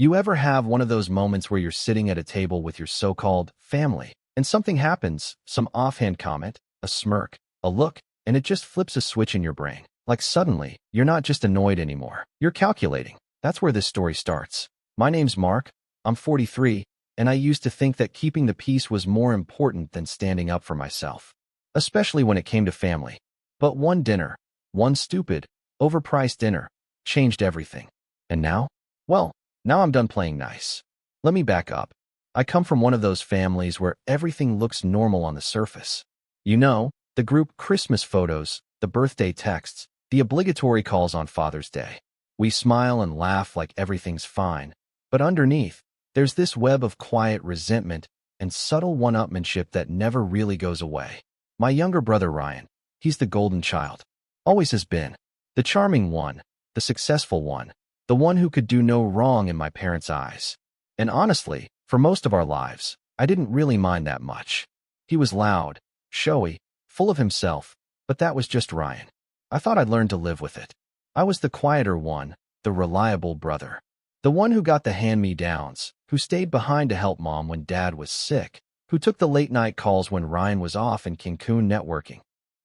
You ever have one of those moments where you're sitting at a table with your so-called family, and something happens, some offhand comment, a smirk, a look, and it just flips a switch in your brain? Like suddenly, you're not just annoyed anymore, you're calculating. That's where this story starts. My name's Mark, I'm 43, and I used to think that keeping the peace was more important than standing up for myself, especially when it came to family. But one dinner, one stupid, overpriced dinner, changed everything. And now? Well, now I'm done playing nice. Let me back up. I come from one of those families where everything looks normal on the surface. You know, the group Christmas photos, the birthday texts, the obligatory calls on Father's Day. We smile and laugh like everything's fine, but underneath, there's this web of quiet resentment and subtle one-upmanship that never really goes away. My younger brother Ryan, he's the golden child. Always has been. The charming one, the successful one, the one who could do no wrong in my parents' eyes. And honestly, for most of our lives, I didn't really mind that much. He was loud, showy, full of himself, but that was just Ryan. I thought I'd learned to live with it. I was the quieter one, the reliable brother. The one who got the hand-me-downs, who stayed behind to help Mom when Dad was sick, who took the late-night calls when Ryan was off in Cancun networking.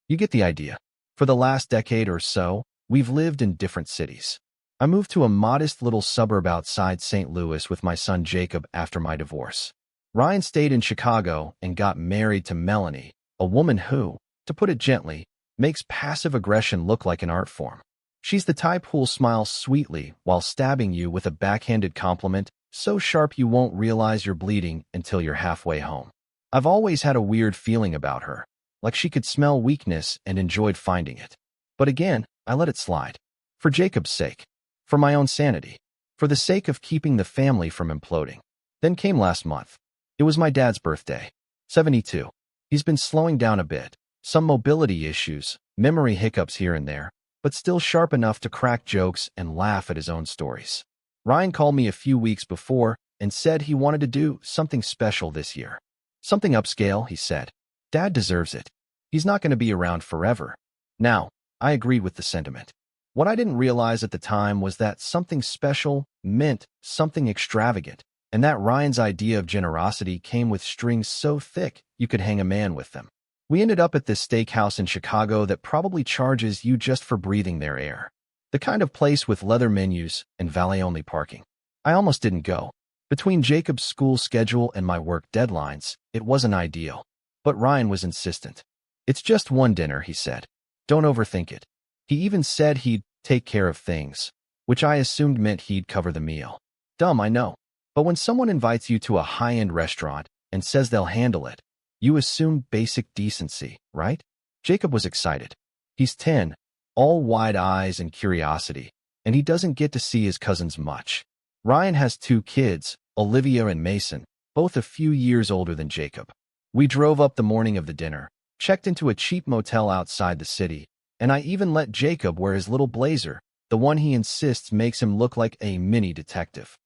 You get the idea. For the last decade or so, we've lived in different cities. I moved to a modest little suburb outside St. Louis with my son Jacob after my divorce. Ryan stayed in Chicago and got married to Melanie, a woman who, to put it gently, makes passive aggression look like an art form. She's the type who'll smile sweetly while stabbing you with a backhanded compliment so sharp you won't realize you're bleeding until you're halfway home. I've always had a weird feeling about her, like she could smell weakness and enjoyed finding it. But again, I let it slide. For Jacob's sake. For my own sanity. For the sake of keeping the family from imploding. Then came last month. It was my dad's birthday. 72. He's been slowing down a bit. Some mobility issues, memory hiccups here and there, but still sharp enough to crack jokes and laugh at his own stories. Ryan called me a few weeks before and said he wanted to do something special this year. Something upscale, he said. Dad deserves it. He's not going to be around forever. Now, I agreed with the sentiment. What I didn't realize at the time was that something special meant something extravagant, and that Ryan's idea of generosity came with strings so thick you could hang a man with them. We ended up at this steakhouse in Chicago that probably charges you just for breathing their air. The kind of place with leather menus and valet-only parking. I almost didn't go. Between Jacob's school schedule and my work deadlines, it wasn't ideal. But Ryan was insistent. It's just one dinner, he said. Don't overthink it. He even said he'd take care of things, which I assumed meant he'd cover the meal. Dumb, I know. But when someone invites you to a high-end restaurant and says they'll handle it, you assume basic decency, right? Jacob was excited. He's 10, all wide eyes and curiosity, and he doesn't get to see his cousins much. Ryan has 2 kids, Olivia and Mason, both a few years older than Jacob. We drove up the morning of the dinner, checked into a cheap motel outside the city, and I even let Jacob wear his little blazer, the one he insists makes him look like a mini detective.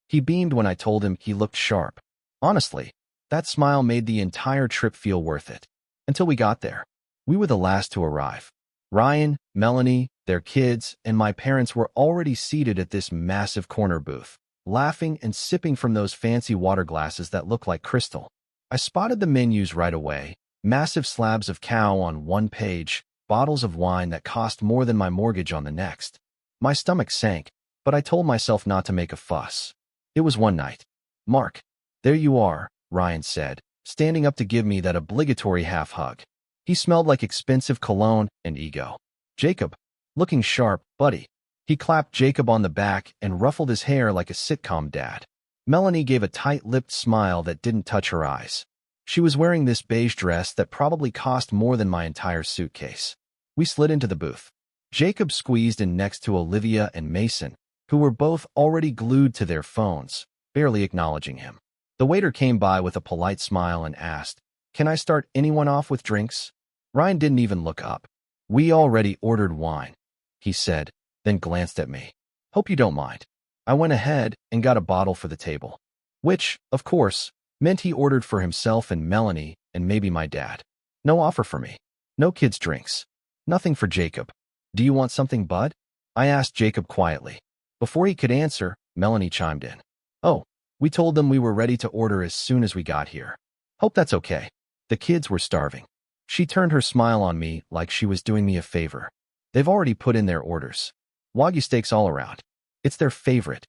He beamed when I told him he looked sharp. Honestly, that smile made the entire trip feel worth it. Until we got there. We were the last to arrive. Ryan, Melanie, their kids, and my parents were already seated at this massive corner booth, laughing and sipping from those fancy water glasses that look like crystal. I spotted the menus right away, massive slabs of cow on one page, bottles of wine that cost more than my mortgage on the next. My stomach sank, but I told myself not to make a fuss. It was one night. Mark, there you are, Ryan said, standing up to give me that obligatory half-hug. He smelled like expensive cologne and ego. Jacob, looking sharp, buddy. He clapped Jacob on the back and ruffled his hair like a sitcom dad. Melanie gave a tight-lipped smile that didn't touch her eyes. She was wearing this beige dress that probably cost more than my entire suitcase. We slid into the booth. Jacob squeezed in next to Olivia and Mason, who were both already glued to their phones, barely acknowledging him. The waiter came by with a polite smile and asked, "Can I start anyone off with drinks?" Ryan didn't even look up. "We already ordered wine," he said, then glanced at me. "Hope you don't mind." I went ahead and got a bottle for the table, which, of course, meant he ordered for himself and Melanie and maybe my dad. No offer for me. No kids' drinks. Nothing for Jacob. "Do you want something, bud?" I asked Jacob quietly. Before he could answer, Melanie chimed in. Oh, we told them we were ready to order as soon as we got here. Hope that's okay. The kids were starving. She turned her smile on me like she was doing me a favor. They've already put in their orders. Wagyu steaks all around. It's their favorite.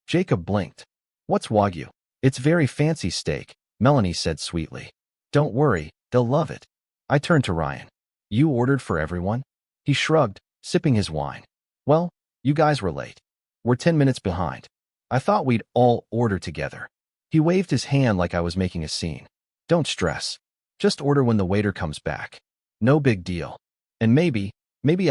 Jacob blinked. What's Wagyu? It's very fancy steak, Melanie said sweetly. Don't worry, they'll love it. I turned to Ryan. You ordered for everyone? He shrugged, sipping his wine. Well, you guys were late. We're 10 minutes behind. I thought we'd all order together. He waved his hand like I was making a scene. Don't stress. Just order when the waiter comes back. No big deal. And maybe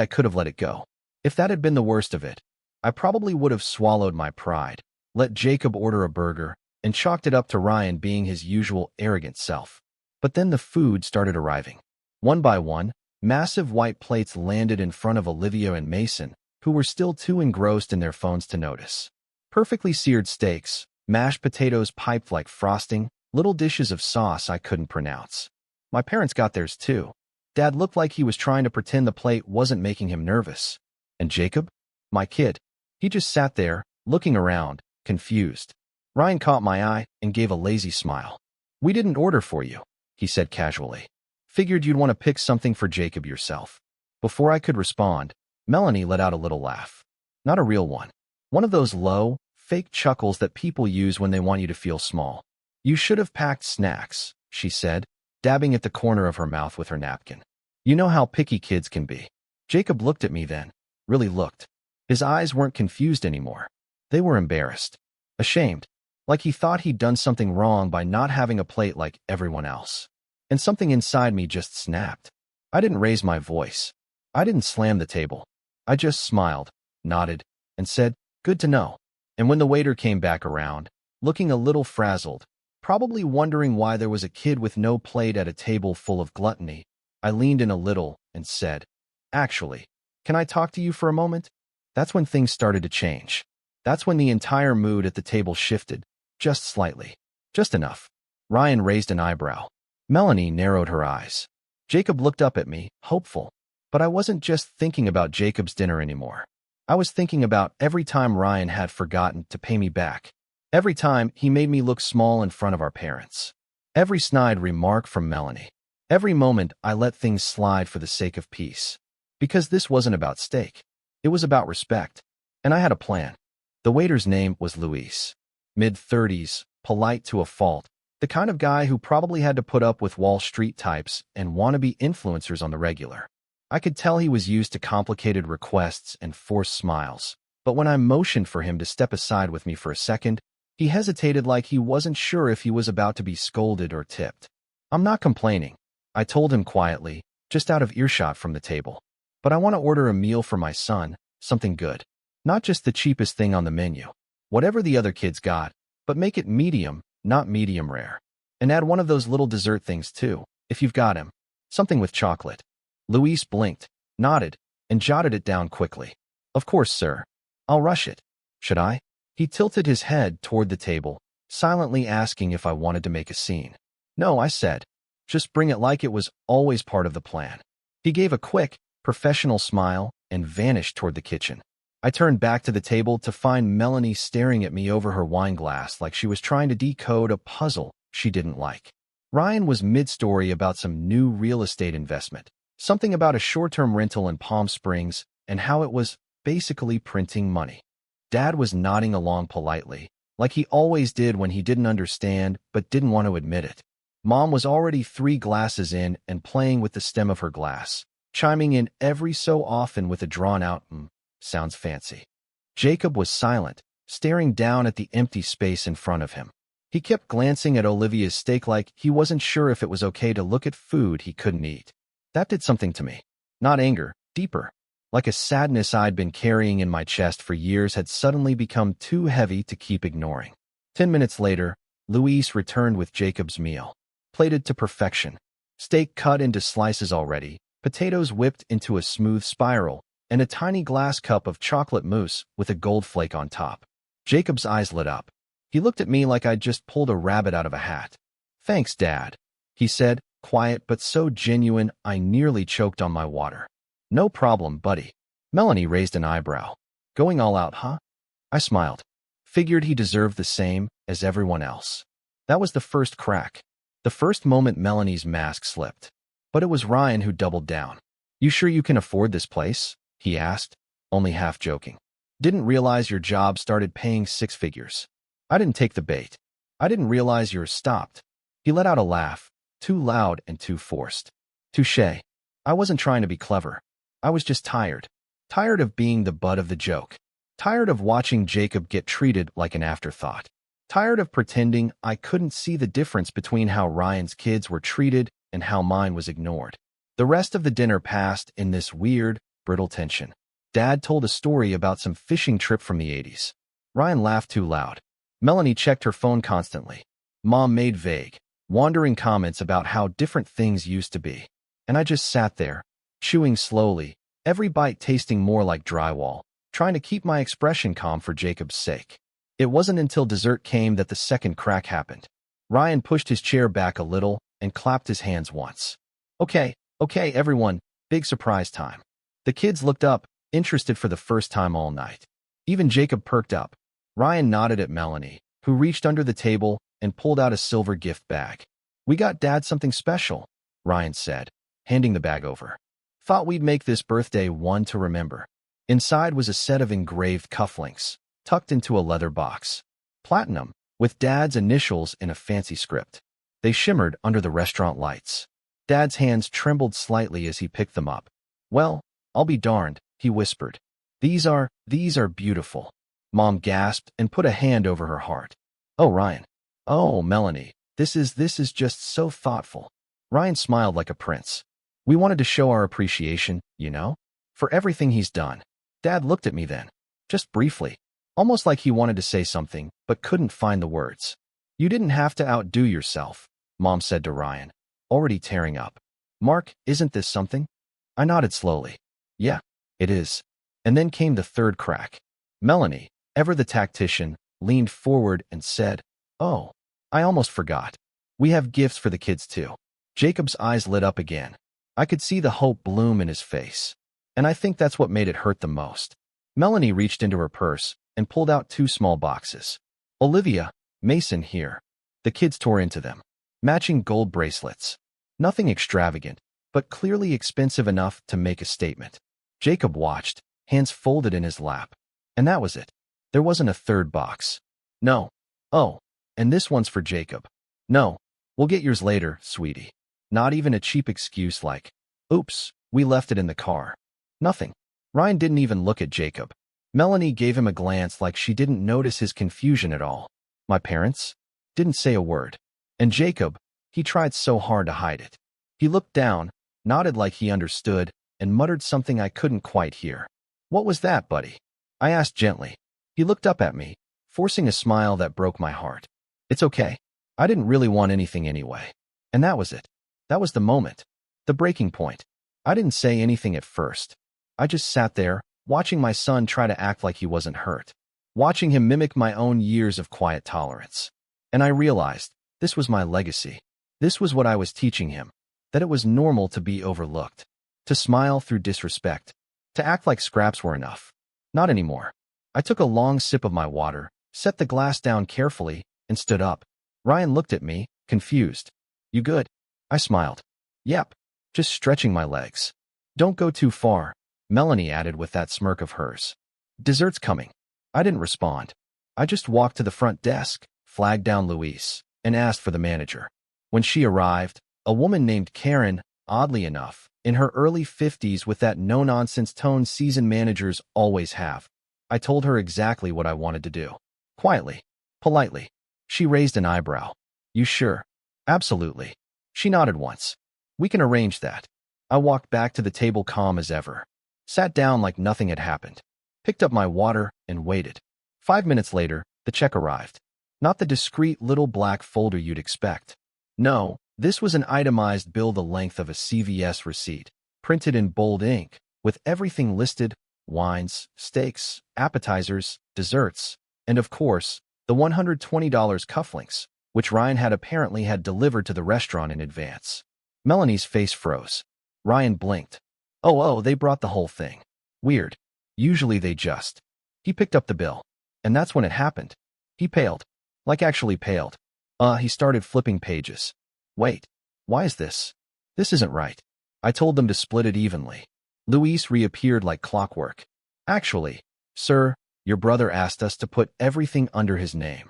I could have let it go. If that had been the worst of it, I probably would have swallowed my pride, let Jacob order a burger, and chalked it up to Ryan being his usual arrogant self. But then the food started arriving. One by one, massive white plates landed in front of Olivia and Mason, who were still too engrossed in their phones to notice. Perfectly seared steaks, mashed potatoes piped like frosting, little dishes of sauce I couldn't pronounce. My parents got theirs too. Dad looked like he was trying to pretend the plate wasn't making him nervous. And Jacob? My kid. He just sat there, looking around, confused. Ryan caught my eye and gave a lazy smile. We didn't order for you, he said casually. Figured you'd want to pick something for Jacob yourself. Before I could respond, Melanie let out a little laugh. Not a real one. One of those low, fake chuckles that people use when they want you to feel small. You should have packed snacks, she said, dabbing at the corner of her mouth with her napkin. You know how picky kids can be. Jacob looked at me then. Really looked. His eyes weren't confused anymore. They were embarrassed. Ashamed. Like he thought he'd done something wrong by not having a plate like everyone else. And something inside me just snapped. I didn't raise my voice. I didn't slam the table. I just smiled, nodded, and said, good to know. And when the waiter came back around, looking a little frazzled, probably wondering why there was a kid with no plate at a table full of gluttony, I leaned in a little and said, actually, can I talk to you for a moment? That's when things started to change. That's when the entire mood at the table shifted, just slightly. Just enough. Ryan raised an eyebrow. Melanie narrowed her eyes. Jacob looked up at me, hopeful. But I wasn't just thinking about Jacob's dinner anymore. I was thinking about every time Ryan had forgotten to pay me back. Every time he made me look small in front of our parents. Every snide remark from Melanie. Every moment I let things slide for the sake of peace. Because this wasn't about steak. It was about respect. And I had a plan. The waiter's name was Luis. Mid-30s, polite to a fault. The kind of guy who probably had to put up with Wall Street types and wannabe influencers on the regular. I could tell he was used to complicated requests and forced smiles. But when I motioned for him to step aside with me for a second, he hesitated like he wasn't sure if he was about to be scolded or tipped. I'm not complaining, I told him quietly, just out of earshot from the table. But I want to order a meal for my son, something good. Not just the cheapest thing on the menu. Whatever the other kids got, but make it medium, not medium rare. And add one of those little dessert things too, if you've got him. Something with chocolate. Luis blinked, nodded, and jotted it down quickly. Of course, sir. I'll rush it. Should I? He tilted his head toward the table, silently asking if I wanted to make a scene. No, I said. Just bring it like it was always part of the plan. He gave a quick, professional smile and vanished toward the kitchen. I turned back to the table to find Melanie staring at me over her wine glass like she was trying to decode a puzzle she didn't like. Ryan was mid-story about some new real estate investment, something about a short-term rental in Palm Springs and how it was basically printing money. Dad was nodding along politely, like he always did when he didn't understand but didn't want to admit it. Mom was already 3 glasses in and playing with the stem of her glass, chiming in every so often with a drawn-out sounds fancy. Jacob was silent, staring down at the empty space in front of him. He kept glancing at Olivia's steak like he wasn't sure if it was okay to look at food he couldn't eat. That did something to me. Not anger, deeper. Like a sadness I'd been carrying in my chest for years had suddenly become too heavy to keep ignoring. 10 minutes later, Luis returned with Jacob's meal. Plated to perfection. Steak cut into slices already, potatoes whipped into a smooth spiral, and a tiny glass cup of chocolate mousse with a gold flake on top. Jacob's eyes lit up. He looked at me like I'd just pulled a rabbit out of a hat. Thanks, Dad, he said, quiet but so genuine I nearly choked on my water. No problem, buddy. Melanie raised an eyebrow. Going all out, huh? I smiled. Figured he deserved the same as everyone else. That was the first crack. The first moment Melanie's mask slipped. But it was Ryan who doubled down. "You sure you can afford this place?" he asked, only half joking. "Didn't realize your job started paying 6 figures. I didn't take the bait. I didn't realize yours stopped." He let out a laugh, too loud and too forced. "Touché. I wasn't trying to be clever. I was just tired. Tired of being the butt of the joke. Tired of watching Jacob get treated like an afterthought. Tired of pretending I couldn't see the difference between how Ryan's kids were treated and how mine was ignored." The rest of the dinner passed in this weird, brittle tension. Dad told a story about some fishing trip from the 80s. Ryan laughed too loud. Melanie checked her phone constantly. Mom made vague, wandering comments about how different things used to be. And I just sat there, chewing slowly, every bite tasting more like drywall, trying to keep my expression calm for Jacob's sake. It wasn't until dessert came that the second crack happened. Ryan pushed his chair back a little and clapped his hands once. Okay, everyone, big surprise time." The kids looked up, interested for the first time all night. Even Jacob perked up. Ryan nodded at Melanie, who reached under the table and pulled out a silver gift bag. "We got Dad something special," Ryan said, handing the bag over. "Thought we'd make this birthday one to remember." Inside was a set of engraved cufflinks, tucked into a leather box. Platinum, with Dad's initials in a fancy script. They shimmered under the restaurant lights. Dad's hands trembled slightly as he picked them up. "Well, I'll be darned," he whispered. These are beautiful." Mom gasped and put a hand over her heart. "Oh, Ryan. Oh, Melanie. This is just so thoughtful." Ryan smiled like a prince. "We wanted to show our appreciation, for everything he's done." Dad looked at me then, just briefly, almost like he wanted to say something, but couldn't find the words. "You didn't have to outdo yourself," Mom said to Ryan, already tearing up. "Mark, isn't this something?" I nodded slowly. "Yeah, it is." And then came the third crack. Melanie, ever the tactician, leaned forward and said, "Oh, I almost forgot. We have gifts for the kids too." Jacob's eyes lit up again. I could see the hope bloom in his face. And I think that's what made it hurt the most. Melanie reached into her purse and pulled out 2 small boxes. "Olivia, Mason here." The kids tore into them. Matching gold bracelets. Nothing extravagant, but clearly expensive enough to make a statement. Jacob watched, hands folded in his lap. And that was it. There wasn't a third box. "No. Oh, and this one's for Jacob." "No, we'll get yours later, sweetie." Not even a cheap excuse like, "Oops, we left it in the car." Nothing. Ryan didn't even look at Jacob. Melanie gave him a glance like she didn't notice his confusion at all. My parents? Didn't say a word. And Jacob, he tried so hard to hide it. He looked down, nodded like he understood, and muttered something I couldn't quite hear. "What was that, buddy?" I asked gently. He looked up at me, forcing a smile that broke my heart. "It's okay. I didn't really want anything anyway." And that was it. That was the moment. The breaking point. I didn't say anything at first. I just sat there, watching my son try to act like he wasn't hurt. Watching him mimic my own years of quiet tolerance. And I realized, this was my legacy. This was what I was teaching him. That it was normal to be overlooked. To smile through disrespect. To act like scraps were enough. Not anymore. I took a long sip of my water, set the glass down carefully, and stood up. Ryan looked at me, confused. "You good?" I smiled. "Yep. Just stretching my legs." "Don't go too far," Melanie added with that smirk of hers. "Dessert's coming." I didn't respond. I just walked to the front desk, flagged down Louise, and asked for the manager. When she arrived, a woman named Karen, oddly enough, in her early 50s with that no-nonsense tone seasoned managers always have. I told her exactly what I wanted to do. Quietly. Politely. She raised an eyebrow. "You sure?" "Absolutely." She nodded once. "We can arrange that." I walked back to the table calm as ever. Sat down like nothing had happened. Picked up my water and waited. 5 minutes later, the check arrived. Not the discreet little black folder you'd expect. No, this was an itemized bill the length of a CVS receipt, printed in bold ink, with everything listed: wines, steaks, appetizers, desserts, and of course, the $120 cufflinks, which Ryan had apparently had delivered to the restaurant in advance. Melanie's face froze. Ryan blinked. Oh, they brought the whole thing. Weird. Usually they just. He picked up the bill. And that's when it happened. He paled. Like actually paled. He started flipping pages. Wait. Why is this? This isn't right. I told them to split it evenly. Luis reappeared like clockwork. Actually, sir, your brother asked us to put everything under his name.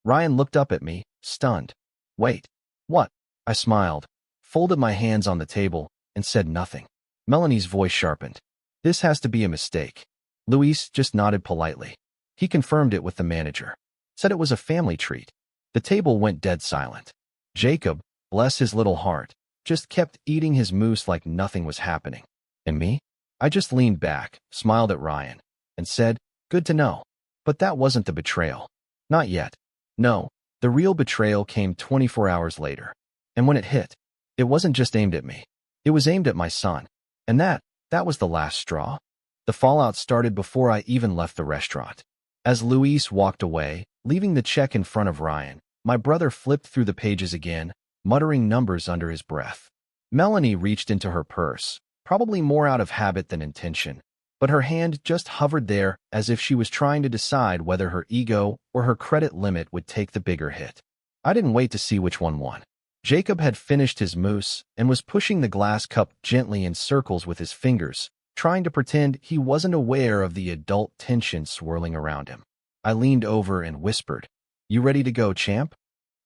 Ryan looked up at me, stunned. Wait. What? I smiled, folded my hands on the table, and said nothing. Melanie's voice sharpened. This has to be a mistake. Luis just nodded politely. He confirmed it with the manager. Said it was a family treat. The table went dead silent. Jacob, bless his little heart, just kept eating his mousse like nothing was happening. And me? I just leaned back, smiled at Ryan, and said, good to know. But that wasn't the betrayal. Not yet. No, the real betrayal came 24 hours later. And when it hit, it wasn't just aimed at me. It was aimed at my son. And that was the last straw. The fallout started before I even left the restaurant. As Luis walked away, leaving the check in front of Ryan, my brother flipped through the pages again, muttering numbers under his breath. Melanie reached into her purse, probably more out of habit than intention, but her hand just hovered there as if she was trying to decide whether her ego or her credit limit would take the bigger hit. I didn't wait to see which one won. Jacob had finished his mousse and was pushing the glass cup gently in circles with his fingers, trying to pretend he wasn't aware of the adult tension swirling around him. I leaned over and whispered, "You ready to go, champ?"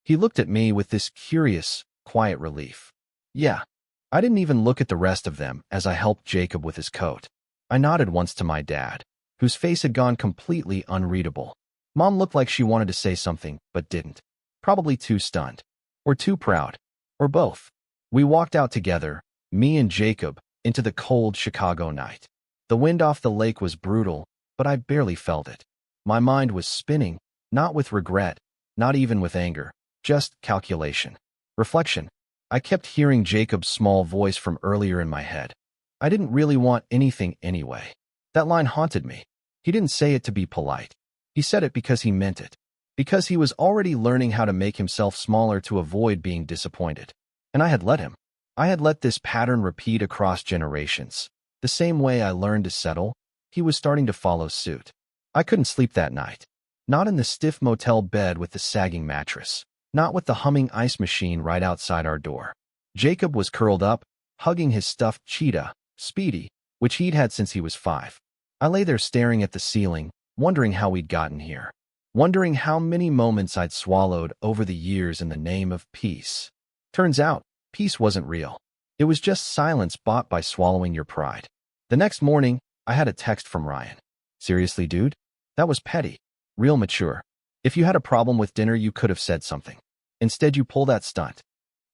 He looked at me with this curious, quiet relief. Yeah. I didn't even look at the rest of them as I helped Jacob with his coat. I nodded once to my dad, whose face had gone completely unreadable. Mom looked like she wanted to say something, but didn't. Probably too stunned. Or too proud. Or both. We walked out together, me and Jacob, into the cold Chicago night. The wind off the lake was brutal, but I barely felt it. My mind was spinning, not with regret, not even with anger, just calculation. Reflection. I kept hearing Jacob's small voice from earlier in my head. I didn't really want anything anyway. That line haunted me. He didn't say it to be polite. He said it because he meant it. Because he was already learning how to make himself smaller to avoid being disappointed. And I had let him. I had let this pattern repeat across generations. The same way I learned to settle, he was starting to follow suit. I couldn't sleep that night. Not in the stiff motel bed with the sagging mattress. Not with the humming ice machine right outside our door. Jacob was curled up, hugging his stuffed cheetah, Speedy, which he'd had since he was 5. I lay there staring at the ceiling, wondering how we'd gotten here. Wondering how many moments I'd swallowed over the years in the name of peace. Turns out, peace wasn't real. It was just silence bought by swallowing your pride. The next morning, I had a text from Ryan. Seriously, dude? That was petty. Real mature. If you had a problem with dinner, you could have said something. Instead, you pull that stunt.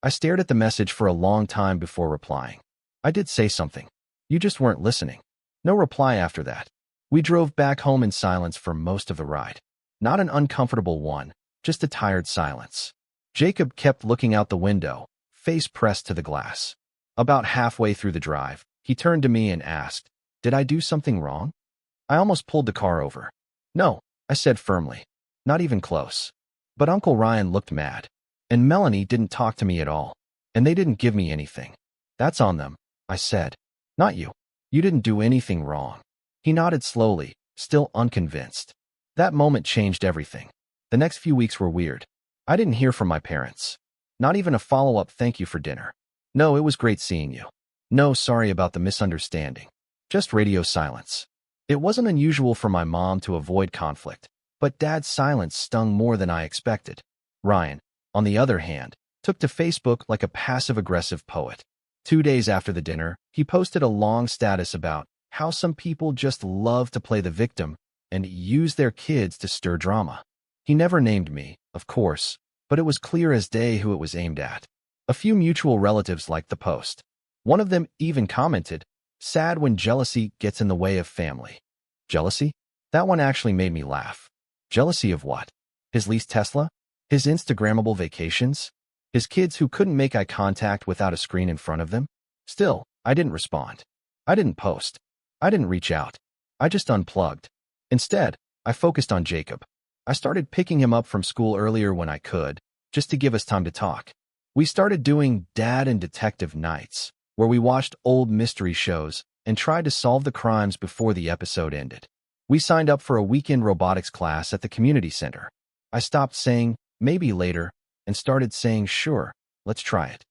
I stared at the message for a long time before replying. I did say something. You just weren't listening. No reply after that. We drove back home in silence for most of the ride. Not an uncomfortable one, just a tired silence. Jacob kept looking out the window, face pressed to the glass. About halfway through the drive, he turned to me and asked, "Did I do something wrong?" I almost pulled the car over. "No," I said firmly. Not even close. But Uncle Ryan looked mad. And Melanie didn't talk to me at all. And they didn't give me anything. "That's on them," I said. "Not you. You didn't do anything wrong." He nodded slowly, still unconvinced. That moment changed everything. The next few weeks were weird. I didn't hear from my parents. Not even a follow-up thank you for dinner. No, it was great seeing you. No, sorry about the misunderstanding. Just radio silence. It wasn't unusual for my mom to avoid conflict. But Dad's silence stung more than I expected. Ryan, on the other hand, took to Facebook like a passive-aggressive poet. 2 days after the dinner, he posted a long status about how some people just love to play the victim and use their kids to stir drama. He never named me, of course, but it was clear as day who it was aimed at. A few mutual relatives liked the post. One of them even commented, "Sad when jealousy gets in the way of family." Jealousy? That one actually made me laugh. Jealousy of what? His leased Tesla? His Instagrammable vacations? His kids who couldn't make eye contact without a screen in front of them? Still, I didn't respond. I didn't post. I didn't reach out. I just unplugged. Instead, I focused on Jacob. I started picking him up from school earlier when I could, just to give us time to talk. We started doing dad and detective nights, where we watched old mystery shows and tried to solve the crimes before the episode ended. We signed up for a weekend robotics class at the community center. I stopped saying, maybe later, and started saying, sure, let's try it.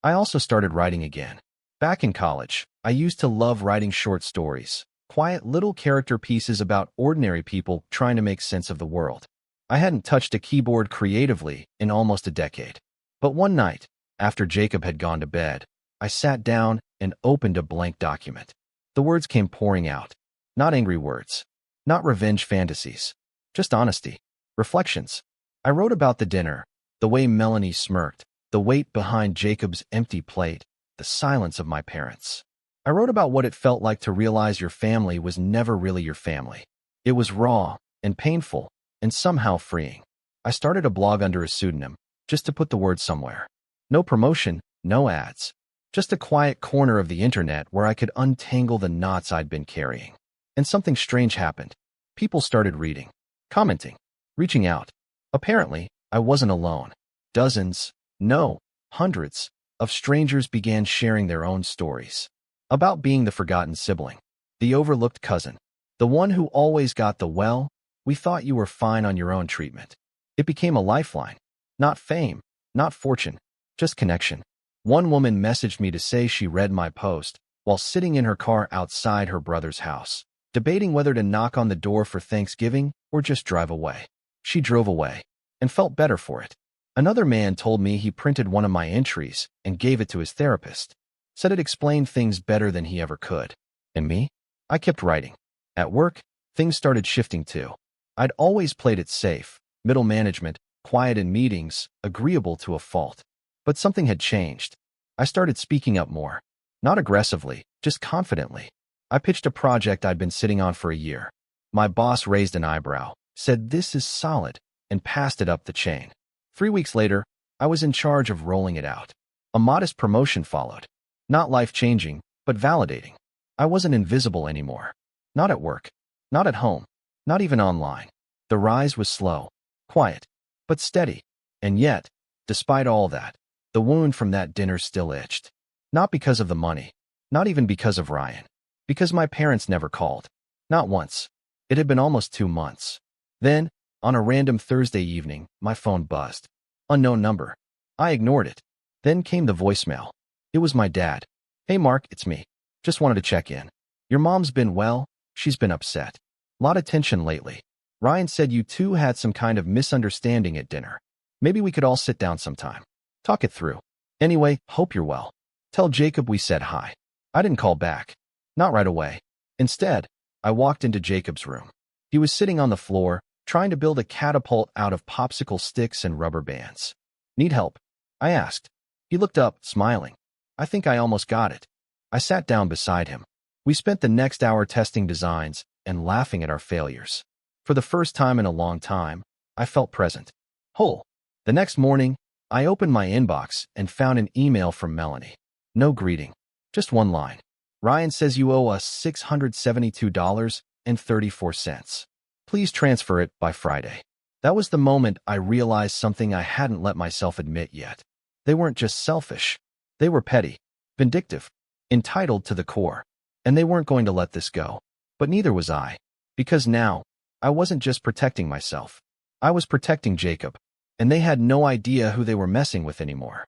I also started writing again. Back in college, I used to love writing short stories, quiet little character pieces about ordinary people trying to make sense of the world. I hadn't touched a keyboard creatively in almost a decade. But one night, after Jacob had gone to bed, I sat down and opened a blank document. The words came pouring out. Not angry words. Not revenge fantasies. Just honesty. Reflections. I wrote about the dinner, the way Melanie smirked, the weight behind Jacob's empty plate, the silence of my parents. I wrote about what it felt like to realize your family was never really your family. It was raw and painful and somehow freeing. I started a blog under a pseudonym, just to put the word somewhere. No promotion, no ads. Just a quiet corner of the internet where I could untangle the knots I'd been carrying. And something strange happened. People started reading, commenting, reaching out. Apparently, I wasn't alone. Dozens, no, hundreds, of strangers began sharing their own stories. About being the forgotten sibling, the overlooked cousin, the one who always got the well, we thought you were fine on your own treatment. It became a lifeline. Not fame, not fortune, just connection. One woman messaged me to say she read my post while sitting in her car outside her brother's house, debating whether to knock on the door for Thanksgiving or just drive away. She drove away and felt better for it. Another man told me he printed one of my entries and gave it to his therapist, said it explained things better than he ever could. And me? I kept writing. At work, things started shifting too. I'd always played it safe, middle management, quiet in meetings, agreeable to a fault. But something had changed. I started speaking up more. Not aggressively, just confidently. I pitched a project I'd been sitting on for a year. My boss raised an eyebrow, said this is solid, and passed it up the chain. 3 weeks later, I was in charge of rolling it out. A modest promotion followed. Not life-changing, but validating. I wasn't invisible anymore. Not at work. Not at home. Not even online. The rise was slow, quiet, but steady. And yet, despite all that, the wound from that dinner still itched. Not because of the money. Not even because of Ryan. Because my parents never called. Not once. It had been almost 2 months. Then, on a random Thursday evening, my phone buzzed. Unknown number. I ignored it. Then came the voicemail. It was my dad. Hey Mark, it's me. Just wanted to check in. Your mom's been well, she's been upset. Lot of tension lately. Ryan said you two had some kind of misunderstanding at dinner. Maybe we could all sit down sometime. Talk it through. Anyway, hope you're well. Tell Jacob we said hi. I didn't call back. Not right away. Instead, I walked into Jacob's room. He was sitting on the floor, trying to build a catapult out of popsicle sticks and rubber bands. Need help? I asked. He looked up, smiling. I think I almost got it. I sat down beside him. We spent the next hour testing designs and laughing at our failures. For the first time in a long time, I felt present. Whole. The next morning, I opened my inbox and found an email from Melanie. No greeting. Just one line. Ryan says you owe us $672.34. Please transfer it by Friday. That was the moment I realized something I hadn't let myself admit yet. They weren't just selfish. They were petty, vindictive, entitled to the core. And they weren't going to let this go. But neither was I. Because now, I wasn't just protecting myself. I was protecting Jacob. And they had no idea who they were messing with anymore.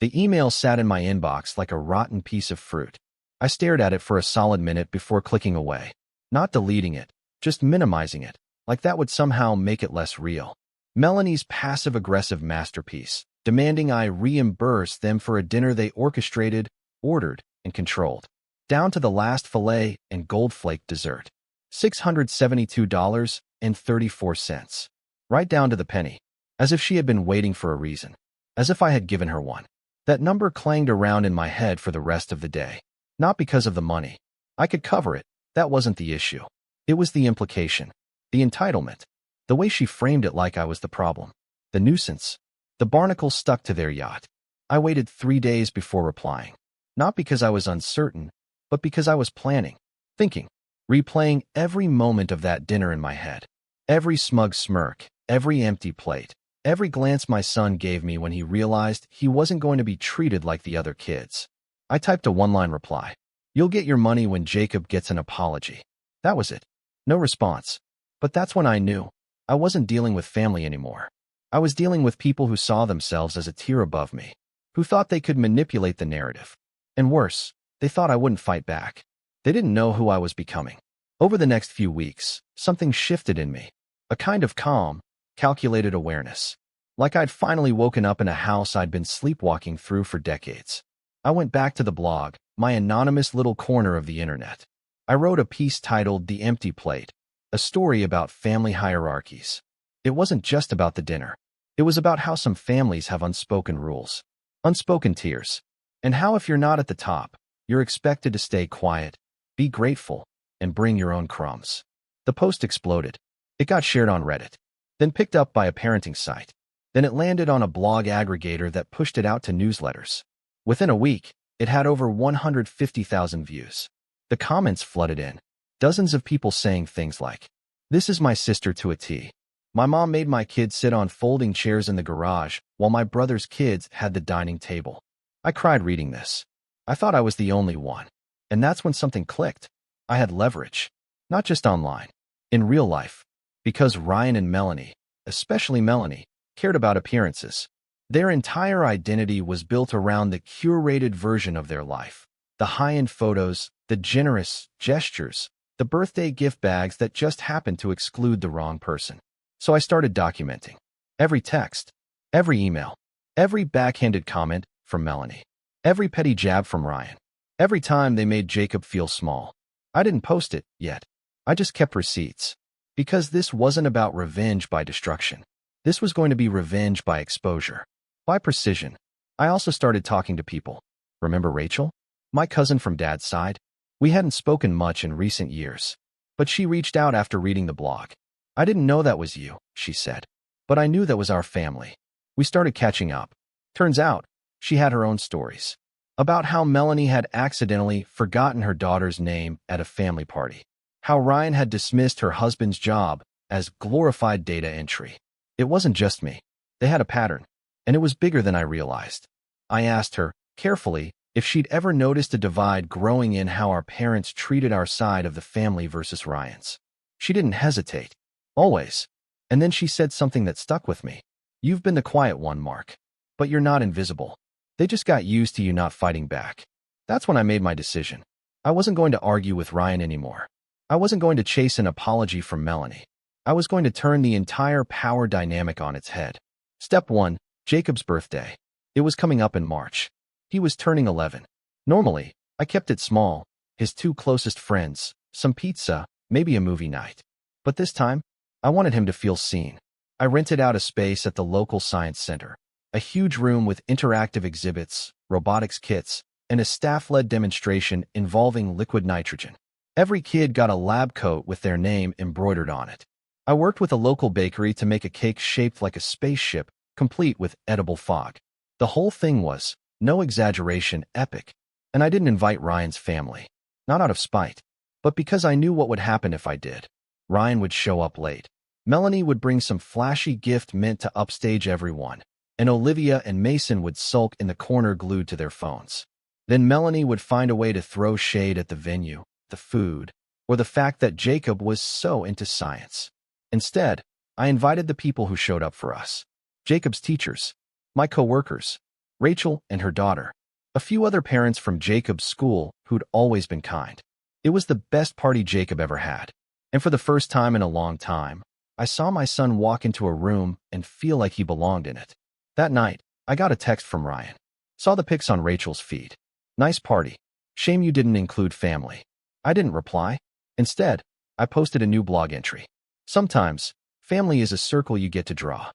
The email sat in my inbox like a rotten piece of fruit. I stared at it for a solid minute before clicking away. Not deleting it, just minimizing it, like that would somehow make it less real. Melanie's passive-aggressive masterpiece, demanding I reimburse them for a dinner they orchestrated, ordered, and controlled. Down to the last filet and gold flake dessert. $672.34. Right down to the penny. As if she had been waiting for a reason. As if I had given her one. That number clanged around in my head for the rest of the day. Not because of the money. I could cover it. That wasn't the issue. It was the implication. The entitlement. The way she framed it like I was the problem. The nuisance. The barnacles stuck to their yacht. I waited 3 days before replying. Not because I was uncertain, but because I was planning. Thinking. Replaying every moment of that dinner in my head. Every smug smirk. Every empty plate. Every glance my son gave me when he realized he wasn't going to be treated like the other kids. I typed a one-line reply. You'll get your money when Jacob gets an apology. That was it. No response. But that's when I knew. I wasn't dealing with family anymore. I was dealing with people who saw themselves as a tier above me, who thought they could manipulate the narrative. And worse, they thought I wouldn't fight back. They didn't know who I was becoming. Over the next few weeks, something shifted in me. A kind of calm, calculated awareness. Like I'd finally woken up in a house I'd been sleepwalking through for decades. I went back to the blog, my anonymous little corner of the internet. I wrote a piece titled The Empty Plate, a story about family hierarchies. It wasn't just about the dinner. It was about how some families have unspoken rules, unspoken tiers, and how if you're not at the top, you're expected to stay quiet, be grateful, and bring your own crumbs. The post exploded. It got shared on Reddit, then picked up by a parenting site. Then it landed on a blog aggregator that pushed it out to newsletters. Within a week, it had over 150,000 views. The comments flooded in. Dozens of people saying things like, "This is my sister to a T. My mom made my kids sit on folding chairs in the garage while my brother's kids had the dining table." I cried reading this. I thought I was the only one. And that's when something clicked. I had leverage. Not just online. In real life. Because Ryan and Melanie, especially Melanie, cared about appearances. Their entire identity was built around the curated version of their life. The high-end photos, the generous gestures, the birthday gift bags that just happened to exclude the wrong person. So I started documenting. Every text, every email, every backhanded comment from Melanie, every petty jab from Ryan, every time they made Jacob feel small. I didn't post it yet. I just kept receipts. Because this wasn't about revenge by destruction. This was going to be revenge by exposure. By precision. I also started talking to people. Remember Rachel? My cousin from Dad's side? We hadn't spoken much in recent years. But she reached out after reading the blog. "I didn't know that was you," she said. "But I knew that was our family." We started catching up. Turns out, she had her own stories. About how Melanie had accidentally forgotten her daughter's name at a family party. How Ryan had dismissed her husband's job as glorified data entry. It wasn't just me. They had a pattern. And it was bigger than I realized. I asked her, carefully, if she'd ever noticed a divide growing in how our parents treated our side of the family versus Ryan's. She didn't hesitate. Always. And then she said something that stuck with me. "You've been the quiet one, Mark. But you're not invisible. They just got used to you not fighting back." That's when I made my decision. I wasn't going to argue with Ryan anymore. I wasn't going to chase an apology from Melanie. I was going to turn the entire power dynamic on its head. Step 1. Jacob's birthday. It was coming up in March. He was turning 11. Normally, I kept it small. His 2 closest friends, some pizza, maybe a movie night. But this time, I wanted him to feel seen. I rented out a space at the local science center. A huge room with interactive exhibits, robotics kits, and a staff-led demonstration involving liquid nitrogen. Every kid got a lab coat with their name embroidered on it. I worked with a local bakery to make a cake shaped like a spaceship, complete with edible fog. The whole thing was, no exaggeration, epic. And I didn't invite Ryan's family. Not out of spite, but because I knew what would happen if I did. Ryan would show up late. Melanie would bring some flashy gift meant to upstage everyone. And Olivia and Mason would sulk in the corner glued to their phones. Then Melanie would find a way to throw shade at the venue, the food, or the fact that Jacob was so into science. Instead, I invited the people who showed up for us. Jacob's teachers, my co-workers, Rachel and her daughter, a few other parents from Jacob's school who'd always been kind. It was the best party Jacob ever had. And for the first time in a long time, I saw my son walk into a room and feel like he belonged in it. That night, I got a text from Ryan. Saw the pics on Rachel's feed. "Nice party. Shame you didn't include family." I didn't reply. Instead, I posted a new blog entry. Sometimes, family is a circle you get to draw.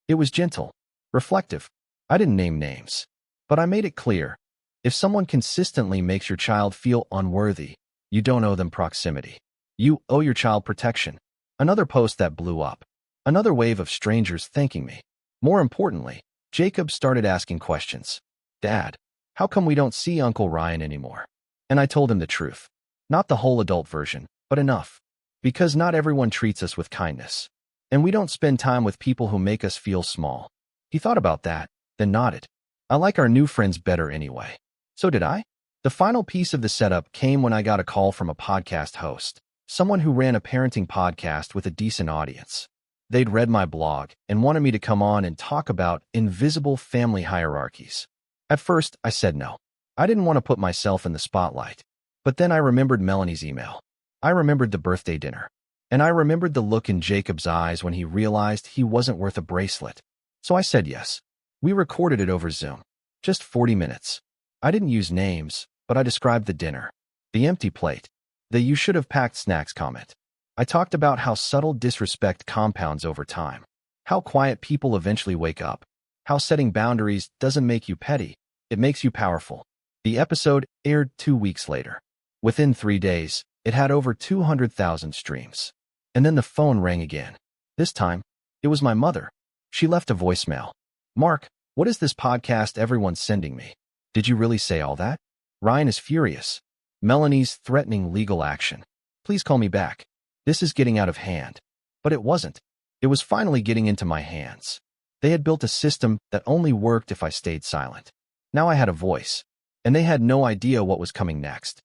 It was gentle, reflective. I didn't name names. But I made it clear. If someone consistently makes your child feel unworthy, you don't owe them proximity. You owe your child protection. Another post that blew up. Another wave of strangers thanking me. More importantly, Jacob started asking questions. "Dad, how come we don't see Uncle Ryan anymore?" And I told him the truth. Not the whole adult version, but enough. Because not everyone treats us with kindness. And we don't spend time with people who make us feel small. He thought about that, then nodded. I like our new friends better anyway. So did I. The final piece of the setup came when I got a call from a podcast host, someone who ran a parenting podcast with a decent audience. They'd read my blog and wanted me to come on and talk about invisible family hierarchies. At first, I said no. I didn't want to put myself in the spotlight. But then I remembered Melanie's email. I remembered the birthday dinner. And I remembered the look in Jacob's eyes when he realized he wasn't worth a bracelet. So I said yes. We recorded it over Zoom. Just 40 minutes. I didn't use names, but I described the dinner. The empty plate. The "you should have packed snacks" comment. I talked about how subtle disrespect compounds over time. How quiet people eventually wake up. How setting boundaries doesn't make you petty. It makes you powerful. The episode aired 2 weeks later. Within 3 days, it had over 200,000 streams. And then the phone rang again. This time, it was my mother. She left a voicemail. "Mark, what is this podcast everyone's sending me? Did you really say all that? Ryan is furious. Melanie's threatening legal action. Please call me back. This is getting out of hand." But it wasn't. It was finally getting into my hands. They had built a system that only worked if I stayed silent. Now I had a voice, and they had no idea what was coming next.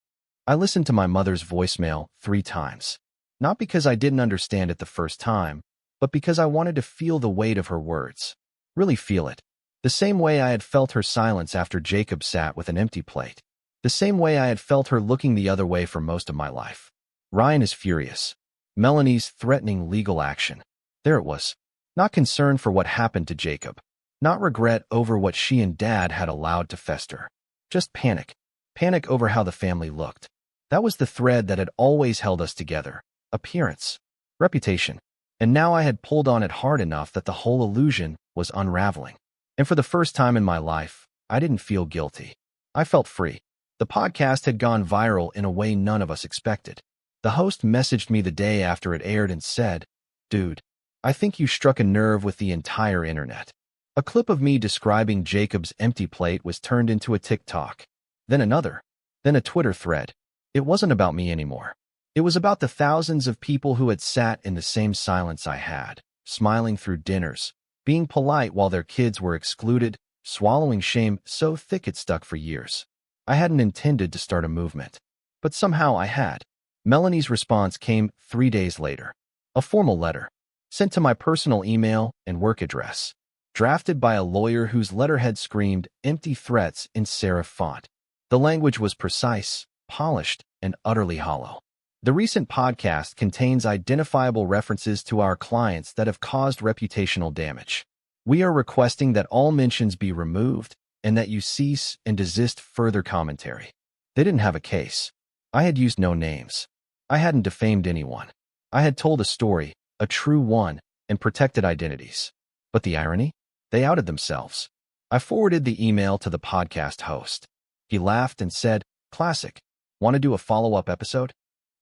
I listened to my mother's voicemail 3 times. Not because I didn't understand it the first time, but because I wanted to feel the weight of her words. Really feel it. The same way I had felt her silence after Jacob sat with an empty plate. The same way I had felt her looking the other way for most of my life. Ryan is furious. Melanie's threatening legal action. There it was. Not concern for what happened to Jacob. Not regret over what she and Dad had allowed to fester. Just panic. Panic over how the family looked. That was the thread that had always held us together. Appearance. Reputation. And now I had pulled on it hard enough that the whole illusion was unraveling. And for the first time in my life, I didn't feel guilty. I felt free. The podcast had gone viral in a way none of us expected. The host messaged me the day after it aired and said, "Dude, I think you struck a nerve with the entire internet." A clip of me describing Jacob's empty plate was turned into a TikTok. Then another. Then a Twitter thread. It wasn't about me anymore. It was about the thousands of people who had sat in the same silence I had, smiling through dinners, being polite while their kids were excluded, swallowing shame so thick it stuck for years. I hadn't intended to start a movement, but somehow I had. Melanie's response came 3 days later. A formal letter, sent to my personal email and work address, drafted by a lawyer whose letterhead screamed empty threats in serif font. The language was precise, polished, and utterly hollow. The recent podcast contains identifiable references to our clients that have caused reputational damage. We are requesting that all mentions be removed and that you cease and desist further commentary. They didn't have a case. I had used no names. I hadn't defamed anyone. I had told a story, a true one, and protected identities. But the irony? They outed themselves. I forwarded the email to the podcast host. He laughed and said, "Classic. Want to do a follow-up episode?"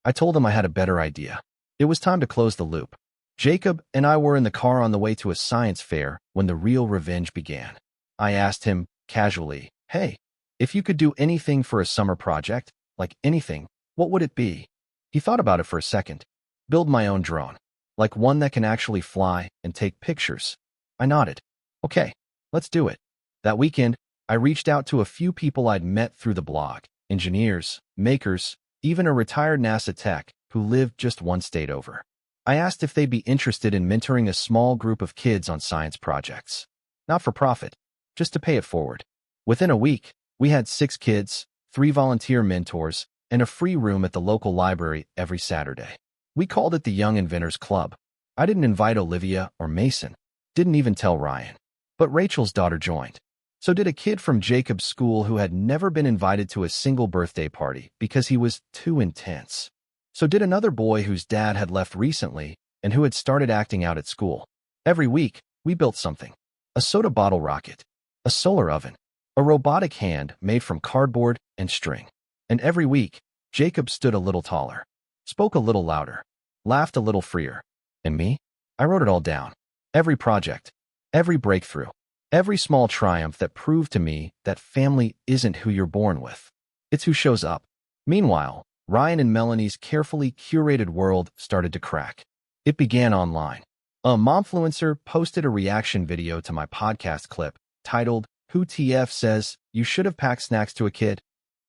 I told him I had a better idea. It was time to close the loop. Jacob and I were in the car on the way to a science fair when the real revenge began. I asked him, casually, "Hey, if you could do anything for a summer project, like anything, what would it be?" He thought about it for a second. "Build my own drone. Like one that can actually fly and take pictures." I nodded. "Okay, let's do it." That weekend, I reached out to a few people I'd met through the blog, engineers, makers, even a retired NASA tech who lived just one state over. I asked if they'd be interested in mentoring a small group of kids on science projects. Not for profit, just to pay it forward. Within a week, we had 6 kids, 3 volunteer mentors, and a free room at the local library every Saturday. We called it the Young Inventors Club. I didn't invite Olivia or Mason. Didn't even tell Ryan. But Rachel's daughter joined. So did a kid from Jacob's school who had never been invited to a single birthday party because he was too intense. So did another boy whose dad had left recently and who had started acting out at school. Every week, we built something. A soda bottle rocket, a solar oven, a robotic hand made from cardboard and string. And every week, Jacob stood a little taller, spoke a little louder, laughed a little freer. And me? I wrote it all down. Every project, every breakthrough, every small triumph that proved to me that family isn't who you're born with. It's who shows up. Meanwhile, Ryan and Melanie's carefully curated world started to crack. It began online. A momfluencer posted a reaction video to my podcast clip titled, "Who TF says you should have packed snacks to a kid?"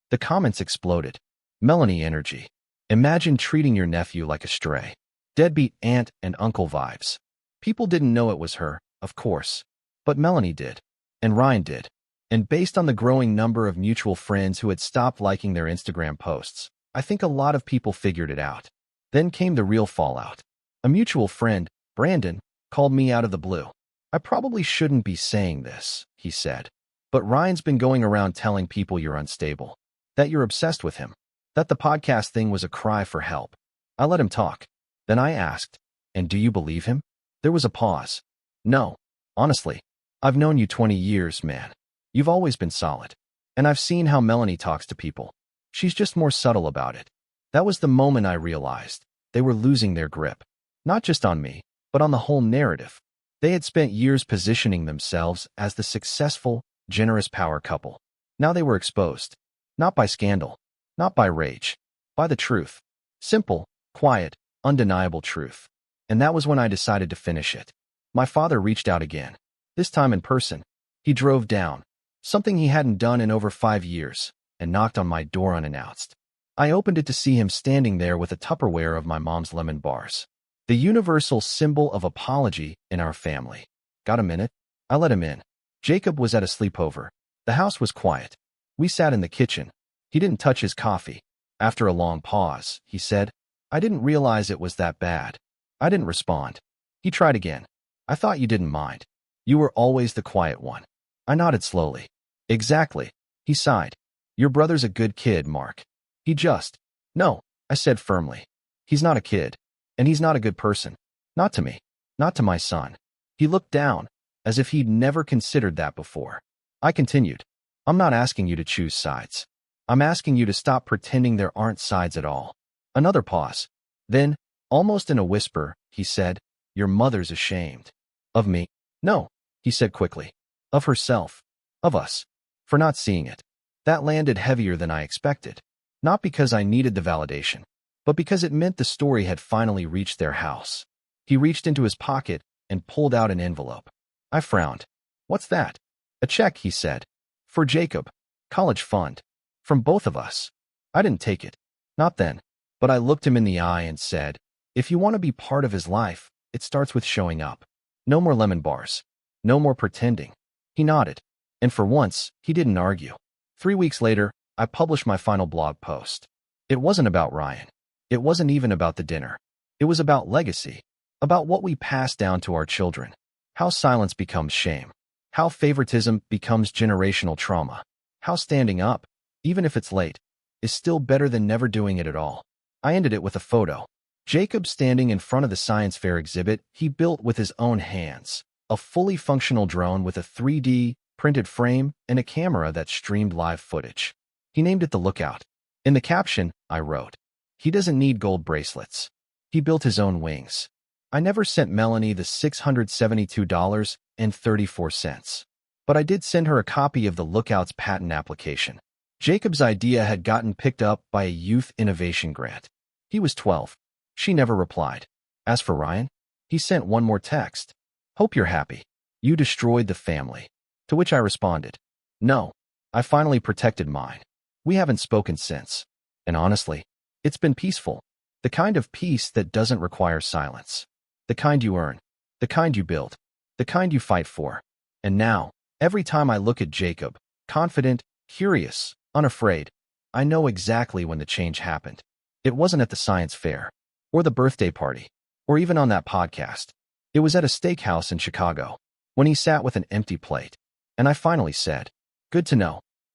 The comments exploded. Melanie energy. Imagine treating your nephew like a stray. Deadbeat aunt and uncle vibes. People didn't know it was her, of course. But Melanie did. And Ryan did. And based on the growing number of mutual friends who had stopped liking their Instagram posts, I think a lot of people figured it out. Then came the real fallout. A mutual friend, Brandon, called me out of the blue. "I probably shouldn't be saying this," he said. "But Ryan's been going around telling people you're unstable, that you're obsessed with him, that the podcast thing was a cry for help." I let him talk. Then I asked, "And do you believe him?" There was a pause. "No. Honestly, I've known you 20 years, man. You've always been solid. And I've seen how Melanie talks to people. She's just more subtle about it." That was the moment I realized they were losing their grip. Not just on me, but on the whole narrative. They had spent years positioning themselves as the successful, generous power couple. Now they were exposed. Not by scandal. Not by rage. By the truth. Simple, quiet, undeniable truth. And that was when I decided to finish it. My father reached out again. This time in person. He drove down, something he hadn't done in over 5 years, and knocked on my door unannounced. I opened it to see him standing there with a Tupperware of my mom's lemon bars. The universal symbol of apology in our family. "Got a minute?" I let him in. Jacob was at a sleepover. The house was quiet. We sat in the kitchen. He didn't touch his coffee. After a long pause, he said, "I didn't realize it was that bad." I didn't respond. He tried again. "I thought you didn't mind. You were always the quiet one." I nodded slowly. "Exactly." He sighed. "Your brother's a good kid, Mark. He just—" "No," I said firmly. "He's not a kid. And he's not a good person. Not to me. Not to my son." He looked down, as if he'd never considered that before. I continued. "I'm not asking you to choose sides. I'm asking you to stop pretending there aren't sides at all." Another pause. Then, almost in a whisper, he said, "Your mother's ashamed." "Of me?" "No," he said quickly. "Of herself. Of us. For not seeing it." That landed heavier than I expected. Not because I needed the validation, but because it meant the story had finally reached their house. He reached into his pocket and pulled out an envelope. I frowned. "What's that?" "A check," he said. "For Jacob. College fund. From both of us." I didn't take it. Not then. But I looked him in the eye and said, "If you want to be part of his life, it starts with showing up. No more lemon bars. No more pretending." He nodded. And for once, he didn't argue. 3 weeks later, I published my final blog post. It wasn't about Ryan. It wasn't even about the dinner. It was about legacy. About what we pass down to our children. How silence becomes shame. How favoritism becomes generational trauma. How standing up, even if it's late, is still better than never doing it at all. I ended it with a photo. Jacob standing in front of the science fair exhibit he built with his own hands. A fully functional drone with a 3D printed frame and a camera that streamed live footage. He named it the Lookout. In the caption, I wrote, "He doesn't need gold bracelets. He built his own wings." I never sent Melanie the $672.34. But I did send her a copy of the Lookout's patent application. Jacob's idea had gotten picked up by a youth innovation grant. He was 12. She never replied. As for Ryan, he sent one more text. "Hope you're happy. You destroyed the family." To which I responded, "No, I finally protected mine." We haven't spoken since. And honestly, it's been peaceful. The kind of peace that doesn't require silence. The kind you earn. The kind you build. The kind you fight for. And now, every time I look at Jacob, confident, curious, unafraid, I know exactly when the change happened. It wasn't at the science fair, or the birthday party, or even on that podcast. It was at a steakhouse in Chicago, when he sat with an empty plate. And I finally said, "Good to know."